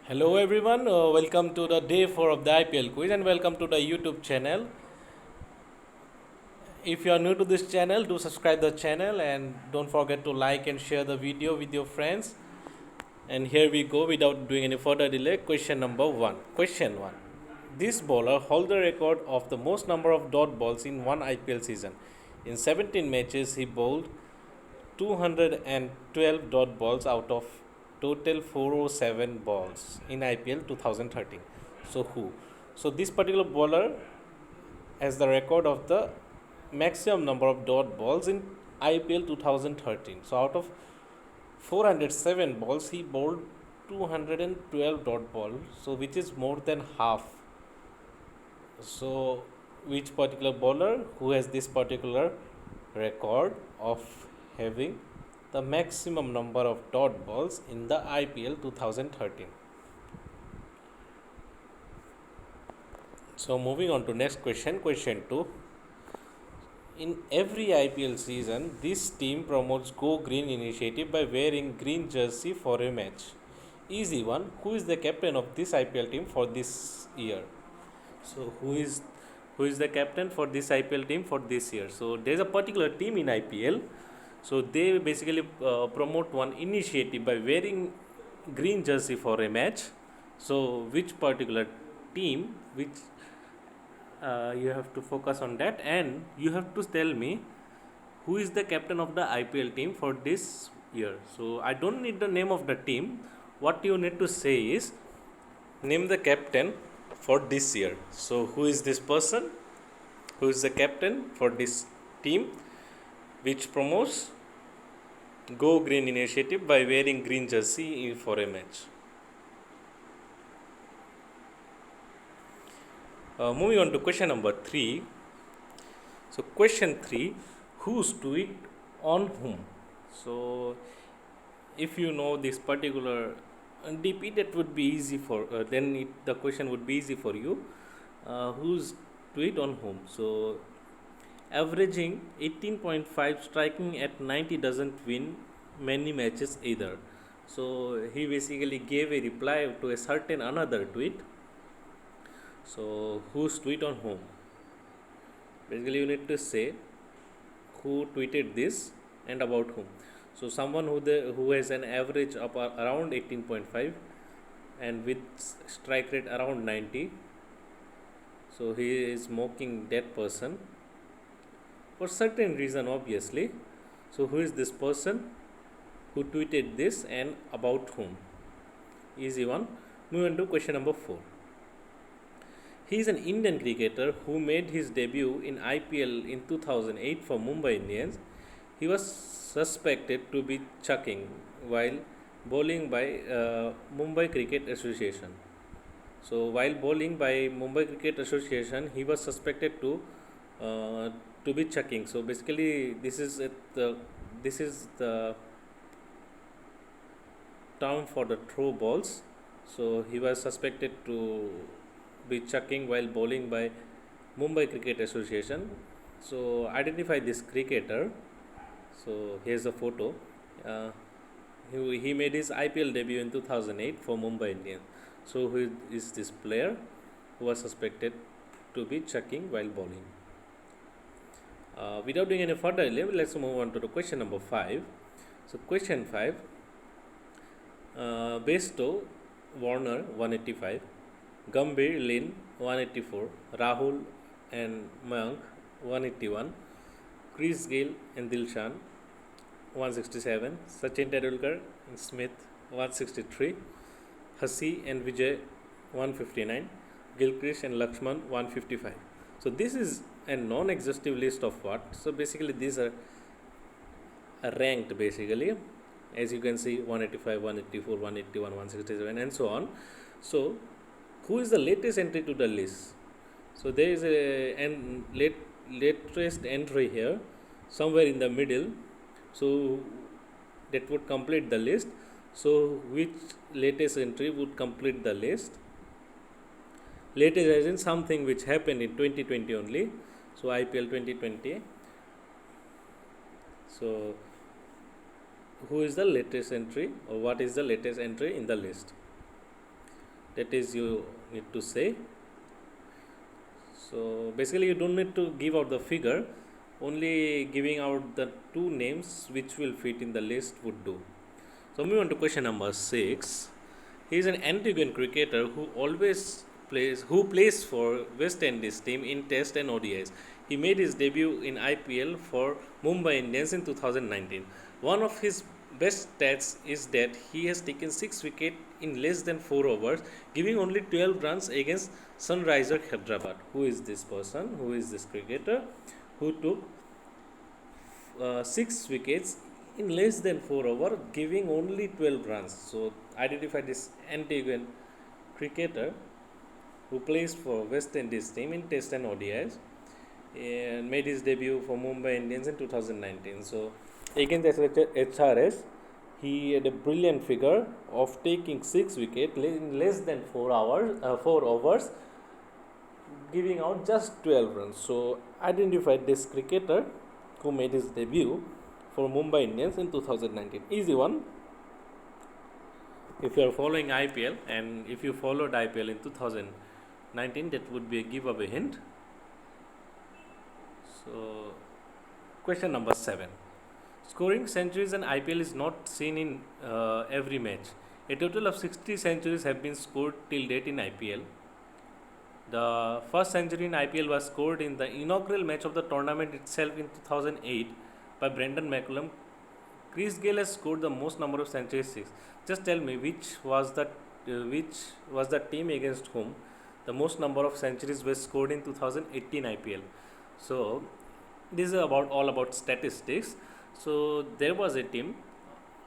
Hello everyone, welcome to the day 4 of the IPL quiz and welcome to the YouTube channel. If you are new to this channel, do subscribe the channel and don't forget to like and share the video with your friends. And here we go without doing any further delay. Question number 1. Question 1. This bowler holds the record of the most number of dot balls in one IPL season. In 17 matches, he bowled 212 dot balls out of total 407 balls in IPL 2013. So who? So this particular bowler has the record of the maximum number of dot balls in IPL 2013. So out of 407 balls, he bowled 212 dot balls, so which is more than half. So which particular bowler who has this particular record of having the maximum number of dot balls in the IPL 2013? So moving on to next question, question 2. In every IPL season, this team promotes Go Green initiative by wearing green jersey for a match. Easy one. Who is the captain of this IPL team for this year? So who is the captain for this IPL team for this year? So there's a particular team in IPL. So they basically promote one initiative by wearing green jersey for a match. So which particular team, which you have to focus on that, and you have to tell me who is the captain of the IPL team for this year. So I don't need the name of the team. What you need to say is name the captain for this year. So who is this person? Who is the captain for this team which promotes Go Green initiative by wearing green jersey for a match? Moving on to question number 3. So question 3, whose tweet on whom? So if you know this particular DP, that would be easy for the question would be easy for you. Whose tweet on whom? So averaging 18.5, striking at 90 doesn't win many matches either. So he basically gave a reply to a certain another tweet. So whose tweet on whom? Basically you need to say who tweeted this and about whom. So someone who has an average of around 18.5 and with strike rate around 90. So he is mocking that person for certain reason, obviously. So who is this person who tweeted this and about whom? Easy one. Move on to question number 4. He is an Indian cricketer who made his debut in IPL in 2008 for Mumbai Indians. He was suspected to be chucking while bowling by Mumbai Cricket Association. So while bowling by Mumbai Cricket Association, he was suspected to be chucking. So basically, this is the term for the throw balls. So he was suspected to be chucking while bowling by Mumbai Cricket Association. So identify this cricketer. So here's a photo. Uh, he made his IPL debut in 2008 for Mumbai Indians. So who is this player who was suspected to be chucking while bowling? Without doing any further delay, let's move on to the question number 5. So question 5. Besto Warner 185, Gambhir Lin 184, Rahul and Mayank 181, Chris Gayle and Dilshan 167, Sachin Tendulkar and Smith 163, Hasi and Vijay 159, Gilchrist and Lakshman 155. So this is a non-exhaustive list of what? So basically these are ranked basically, as you can see 185, 184, 181, 167 and so on. So who is the latest entry to the list? So there is latest entry here somewhere in the middle. So that would complete the list. So which latest entry would complete the list? Latest as in something which happened in 2020 only. So IPL 2020. So who is the latest entry or what is the latest entry in the list? that is you need to say. So basically you don't need to give out the figure, only giving out the two names which will fit in the list would do. So moving on to question number 6. He is an Antiguan cricketer who plays for West Indies team in Test and ODIs. He made his debut in IPL for Mumbai Indians in 2019. One of his best stats is that he has taken 6 wickets in less than 4 overs, giving only 12 runs against Sunriser Hyderabad. Who is this person? Who is this cricketer who took 6 wickets in less than 4 overs, giving only 12 runs? So identify this Antiguan cricketer who plays for West Indies team in Test and ODIs and made his debut for Mumbai Indians in 2019. So against HRS, he had a brilliant figure of taking 6 wickets in less than 4 overs, giving out just 12 runs. So identify this cricketer who made his debut for Mumbai Indians in 2019. Easy one. If you are following IPL and if you followed IPL in 2019, that would be a giveaway hint. So, question number 7. Scoring centuries in IPL is not seen in every match. A total of 60 centuries have been scored till date in IPL. The first century in IPL was scored in the inaugural match of the tournament itself in 2008 by Brendan McCullum. Chris Gayle has scored the most number of centuries. 6. Just tell me which was the team against whom the most number of centuries were scored in 2018 IPL. So this is all about statistics. So there was a team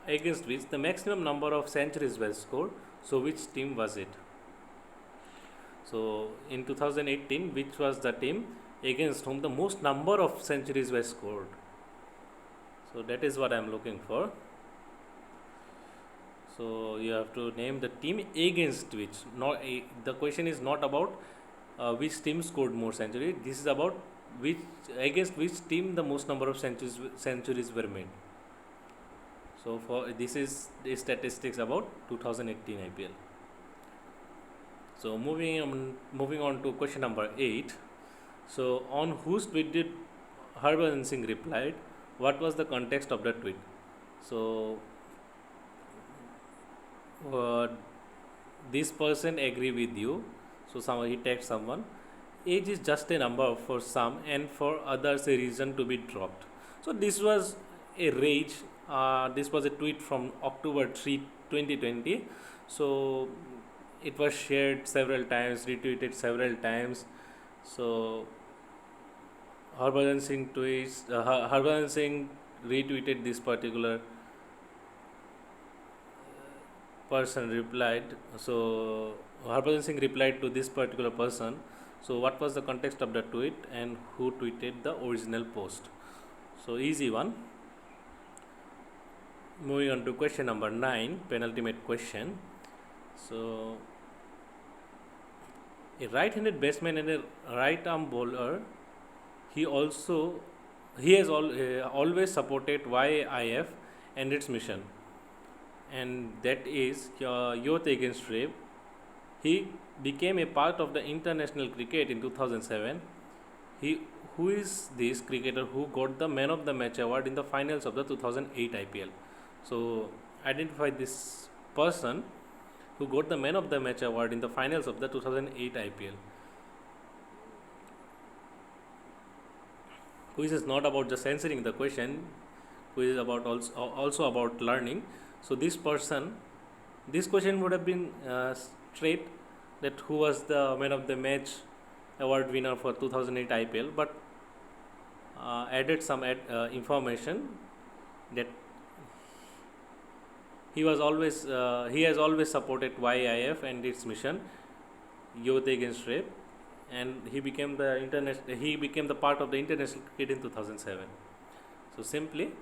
against which the maximum number of centuries were scored. So which team was it? So in 2018, which was the team against whom the most number of centuries were scored? So that is what I am looking for. So you have to name the team against which. The question is not about which team scored more centuries. This is about against which team the most number of centuries were made. So this is the statistics about 2018 IPL. So moving on to question number 8. So on whose tweet did Harbhajan Singh replied? What was the context of the tweet? So this person agree with you. So he texts someone. Age is just a number for some and for others a reason to be dropped. So this was a rage. This was a tweet from October 3, 2020. So it was shared several times, retweeted several times. So Harbhajan Singh retweeted this particular person replied. So Harbhajan Singh replied to this particular person. So what was the context of the tweet and who tweeted the original post? So easy one. Moving on to question number 9, penultimate question. So a right-handed batsman and a right-arm bowler, he has always supported YIF and its mission, and that is Youth Against Rape. He became a part of the international cricket in 2007. Who is this cricketer who got the Man of the Match award in the finals of the 2008 IPL? So identify this person who got the Man of the Match award in the finals of the 2008 IPL. Quiz is not about just answering the question. Quiz is about also about learning. So this question would have been straight, that who was the Man of the Match award winner for 2008 IPL, but added some information that he has always supported YIF and its mission, Youth Against Rape, and he became the part of the international cricket in 2007. So simply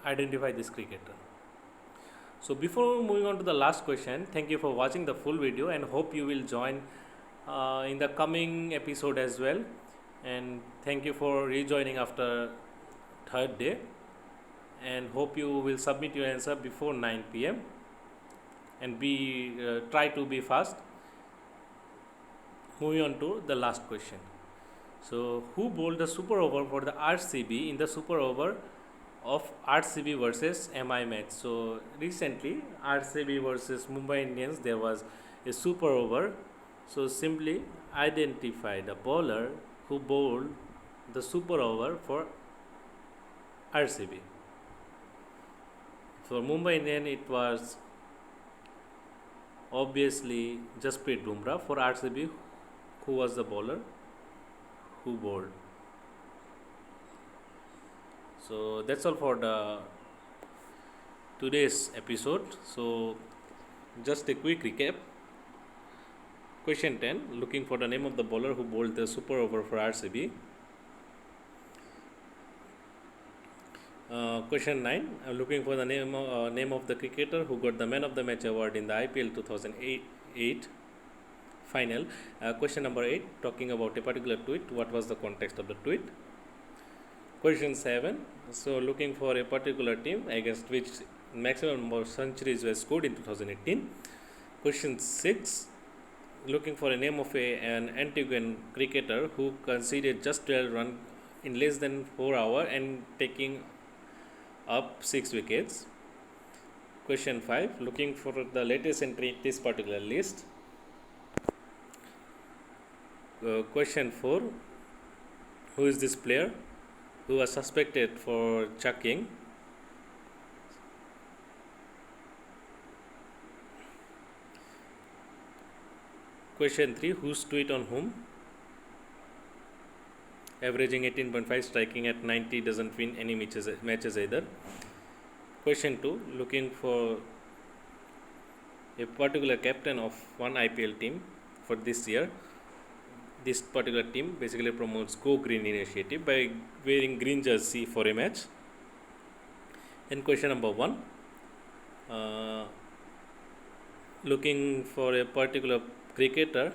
identify this cricketer. So before moving on to the last question, thank you for watching the full video and hope you will join in the coming episode as well, and thank you for rejoining after third day, and hope you will submit your answer before 9 p.m. and be try to be fast. Moving on to the last question. So, who bowled the super over for the RCB in the super over of RCB versus MI match? So, recently RCB versus Mumbai Indians there was a super over. So, simply identify the bowler who bowled the super over for RCB. For Mumbai Indian, it was obviously Jasprit Bumrah. For RCB, who was the bowler who bowled? So that's all for the today's episode. So just a quick recap. Question 10, looking for the name of the bowler who bowled the super over for RCB. Question 9, looking for the name of the cricketer who got the Man of the Match award in the IPL 2008 final. Question number 8, talking about a particular tweet, what was the context of the tweet? Question 7, so looking for a particular team against which maximum number of centuries were scored in 2018. Question 6, looking for a name of an Antiguan cricketer who conceded just 12 runs in less than 4 hours and taking up 6 wickets. Question 5, looking for the latest entry in this particular list. Question 4, who is this player who was suspected for chucking? Question 3, whose tweet on whom? Averaging 18.5, striking at 90, doesn't win any matches either. Question 2, looking for a particular captain of one IPL team for this year. This particular team basically promotes Go Green initiative by wearing green jersey for a match. And question number 1, looking for a particular cricketer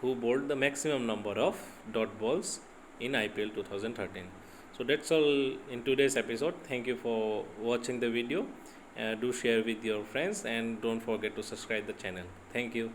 who bowled the maximum number of dot balls in IPL 2013. So that's all in today's episode. Thank you for watching the video. Do share with your friends and don't forget to subscribe the channel. Thank you.